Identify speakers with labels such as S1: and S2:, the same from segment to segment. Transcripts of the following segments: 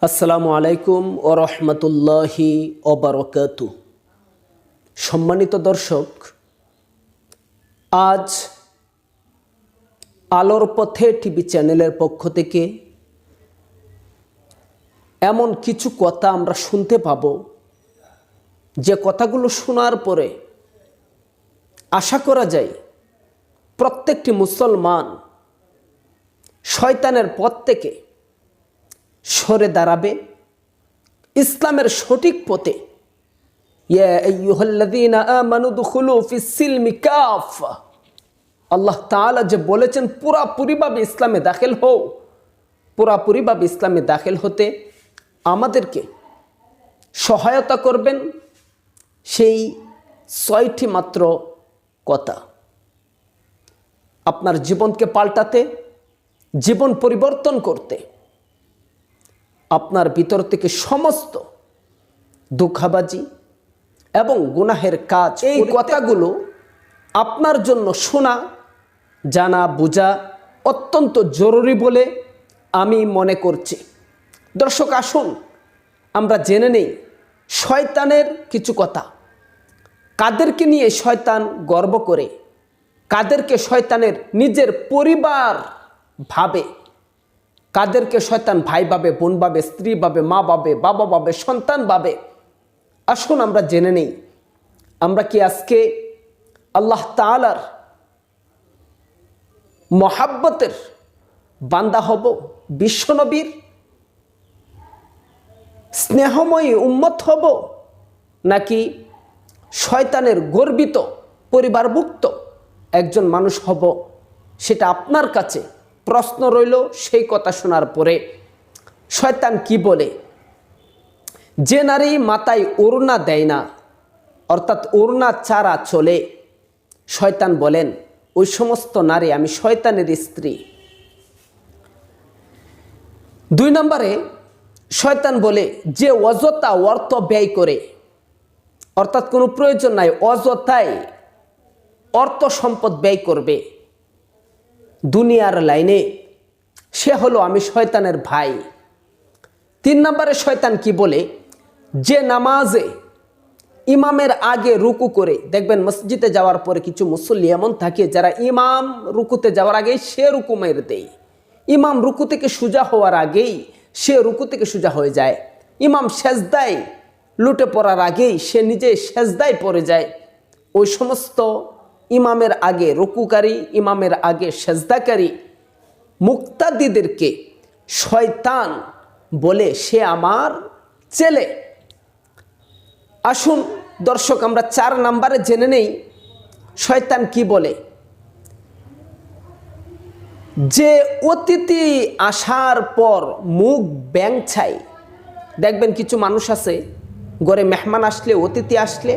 S1: আসসালামু আলাইকুম ও রহমতুল্লাহি ওবারাকাতুহু। সম্মানিত দর্শক, আজ আলোর পথে টিভি চ্যানেলের পক্ষ থেকে এমন কিছু কথা আমরা শুনতে পাব, যে কথাগুলো শোনার পরে আশা করা যায় প্রত্যেকটি মুসলমান শয়তানের পথ থেকে সরে দাঁড়াবে, ইসলামের সঠিক পথে। ইয়া আইয়ুহাল্লাযীনা আমানু দুখুলু ফিস-সিলমি কাফা, আল্লাহ তাআলা যে বলেছেন পুরাপুরিভাবে ইসলামে দাখিল হও, পুরাপুরিভাবে ইসলামে দাখিল হতে আমাদেরকে সহায়তা করবেন সেই ৬টি মাত্র কথা। আপনার জীবনকে পাল্টাতে, জীবন পরিবর্তন করতে, আপনার ভিতর থেকে সমস্ত ধোঁকাবাজি এবং গুনাহের কাজ, এই কথাগুলো আপনার জন্য শোনা, জানা, বোঝা অত্যন্ত জরুরি বলে আমি মনে করছি। দর্শক, আসুন আমরা জেনে নেই শয়তানের কিছু কথা। কাদেরকে নিয়ে শয়তান গর্ব করে, কাদেরকে শয়তানের নিজের পরিবার ভাবে, কাদেরকে শয়তান ভাই ভাবে, বোন ভাবে, স্ত্রী ভাবে, মা ভাবে, বাবা ভাবে, সন্তান ভাবে। আসুন আমরা জেনে নেই, আমরা কি আজকে আল্লাহ তাআলার মহাব্বতের বান্দা হব, বিশ্বনবীর স্নেহময়ী উম্মত হব, নাকি শয়তানের গর্বিত পরিবারভুক্ত একজন মানুষ হব? সেটা আপনার কাছে প্রশ্ন রইল। সেই কথা শোনার পরে শয়তান কি বলে? যে নারী মাথায় ওড়না দেয় না, অর্থাৎ ওড়না ছাড়া চলে, শয়তান বলেন ওই সমস্ত নারী আমি শয়তানের স্ত্রী। ২ নম্বরে শয়তান বলে যে অযথা অর্থ ব্যয় করে, অর্থাৎ কোনো প্রয়োজন নাই, অযথাই অর্থ সম্পদ ব্যয় করবে দুনিয়ার লাইনে, সে হলো আমি শয়তানের ভাই। ৩ নম্বরে শয়তান কি বলে? যে নামাজে ইমামের আগে রুকু করে, দেখবেন মসজিদে যাওয়ার পরে কিছু মুসল্লি এমন থাকে যারা ইমাম রুকুতে যাওয়ার আগেই সে রুকু মেরে দেয়, ইমাম রুকু থেকে সোজা হওয়ার আগেই সে রুকু থেকে সোজা হয়ে যায়, ইমাম সেজদায় লুটে পড়ার আগেই সে নিজে সেজদায় পড়ে যায়। ওই সমস্ত ইমামের আগে রুকুকারী, ইমামের আগে সেজদাকারী মুক্তাদিদেরকে শয়তান বলে সে আমার ছেলে। আসুন দর্শক, আমরা ৪ নম্বরে জেনে নেই শয়তান কি বলে। যে অতিথি আসার পর মুখ ব্যাংছায়, দেখবেন কিছু মানুষ আছে ঘরে মেহমান আসলে, অতিথি আসলে,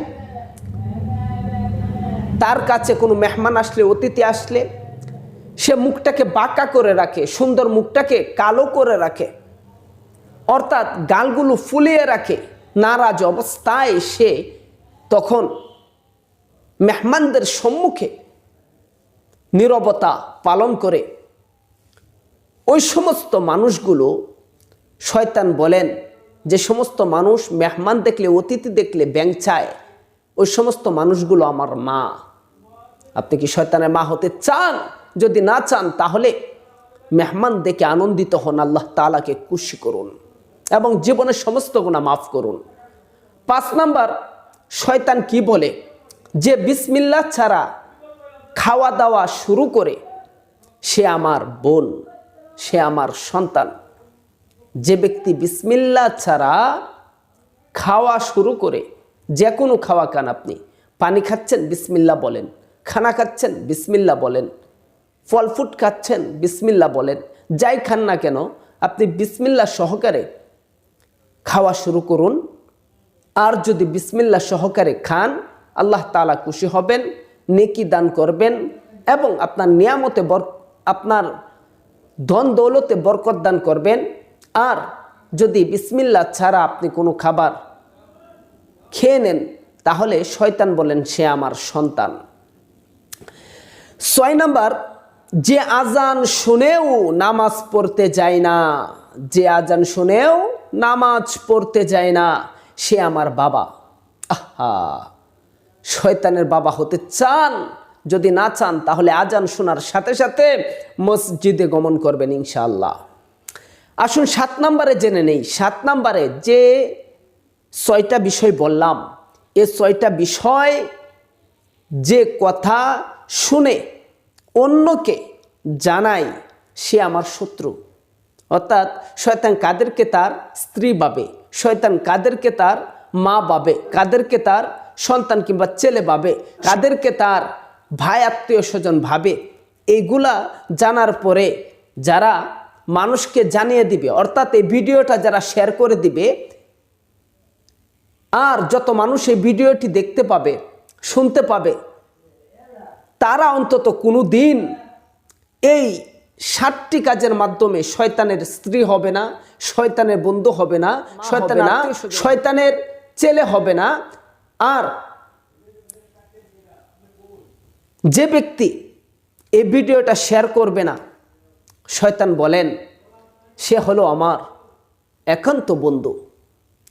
S1: তার কাছে কোনো মেহমান আসলে, অতিথি আসলে সে মুখটাকে বাঁকা করে রাখে, সুন্দর মুখটাকে কালো করে রাখে, অর্থাৎ গালগুলো ফুলিয়ে রাখে। নারাজ অবস্থায় সে তখন মেহমানদের সম্মুখে নীরবতা পালন করে। ওই সমস্ত মানুষগুলো শয়তান বলেন যে সমস্ত মানুষ মেহমান দেখলে, অতিথি দেখলে ব্যাংছায়, ওই সমস্ত মানুষগুলো আমার মা। আপনি কি শয়তানের মা হতে চান? যদি না চান তাহলে মেহমান দেখে আনন্দিত হন, আল্লাহ তাআলাকে খুশি করুন এবং জীবনের সমস্ত গুনাহ মাফ করুন। ৫ নাম্বার শয়তান কি বলে? যে বিসমিল্লাহ ছাড়া খাওয়া দাওয়া শুরু করে সে আমার বোন, সে আমার সন্তান। যে ব্যক্তি বিসমিল্লাহ ছাড়া খাওয়া শুরু করে, যে কোনো খাওয়া খান, আপনি পানি খাচ্ছেন বিসমিল্লাহ বলেন, খানা খাচ্ছেন বিসমিল্লাহ বলেন, ফল ফ্রুট খাচ্ছেন বিসমিল্লাহ বলেন, যাই খান না কেন আপনি বিসমিল্লাহ সহকারে খাওয়া শুরু করুন। আর যদি বিসমিল্লাহ সহকারে খান, আল্লাহ তাআলা খুশি হবেন, নেকি দান করবেন এবং আপনার নিয়ামতে আপনার ধন দৌলতে বরকত দান করবেন। আর যদি বিসমিল্লাহ ছাড়া আপনি কোনো খাবার খেয়ে নেন, তাহলে শয়তান বলেন সে আমার সন্তান। ৬ নাম্বার, যে আজান শুনেও নামাজ পড়তে যায় না, যে আজান শুনেও নামাজ পড়তে যায় না, সে আমার বাবা। আহা, শয়তানের বাবা হতে চান? যদি না চান তাহলে আজান শোনার সাথে সাথে মসজিদে গমন করবেন ইনশাআল্লাহ। আসুন 7 নম্বরে জেনে নেই। 7 নম্বরে যে 6টা বিষয় বললাম, এই 6টা বিষয় যে কথা শুনে অন্যকে জানায় সে আমার শত্রু। অর্থাৎ শয়তান কাদেরকে তার স্ত্রী ভাবে, শয়তান কাদেরকে তার মা ভাবে, কাদেরকে তার সন্তান কিংবা ছেলে ভাবে, কাদেরকে তার ভাই আত্মীয় স্বজন ভাবে, এইগুলা জানার পরে যারা মানুষকে জানিয়ে দিবে, অর্থাৎ এই ভিডিওটা যারা শেয়ার করে দিবে, আর যত মানুষ এই ভিডিওটি দেখতে পাবে, শুনতে পাবে, তারা অন্তত কোনো দিন এই 7টি কাজের মাধ্যমে শয়তানের স্ত্রী হবে না, শয়তানের বন্ধু হবে না, শয়তানের ছেলে হবে না। আর যে ব্যক্তি এই ভিডিওটা শেয়ার করবে না, শয়তান বলেন সে হলো আমার একান্ত বন্ধু।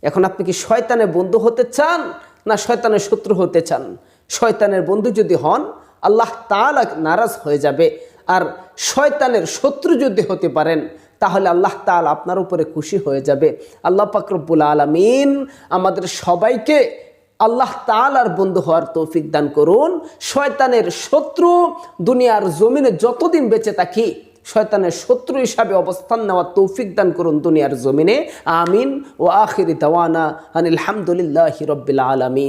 S1: এখন আপনি কি শয়তানের বন্ধু হতে চান না শয়তানের শত্রু হতে চান? শয়তানের বন্ধু যদি হন, আল্লাহ তাআলা নারাজ হয়ে যাবে। আর শয়তানের শত্রু যদি হতে পারেন, তাহলে আল্লাহ তাআলা আপনার উপরে খুশি হয়ে যাবে। আল্লাহ পাক রব্বুল আলামিন আমাদের সবাইকে আল্লাহ তাআলার বন্ধু হওয়ার তৌফিক দান করুন। শয়তানের শত্রু দুনিয়ার জমিনে যতদিন বেঁচে থাকি, শয়তানের শত্রু হিসাবে অবস্থান নেওয়ার তৌফিক দান করুন দুনিয়ার জমিনে। আমিন। ও আখিরি দাওয়ানা আনিল হামদুলিল্লাহি রাব্বিল আলামিন।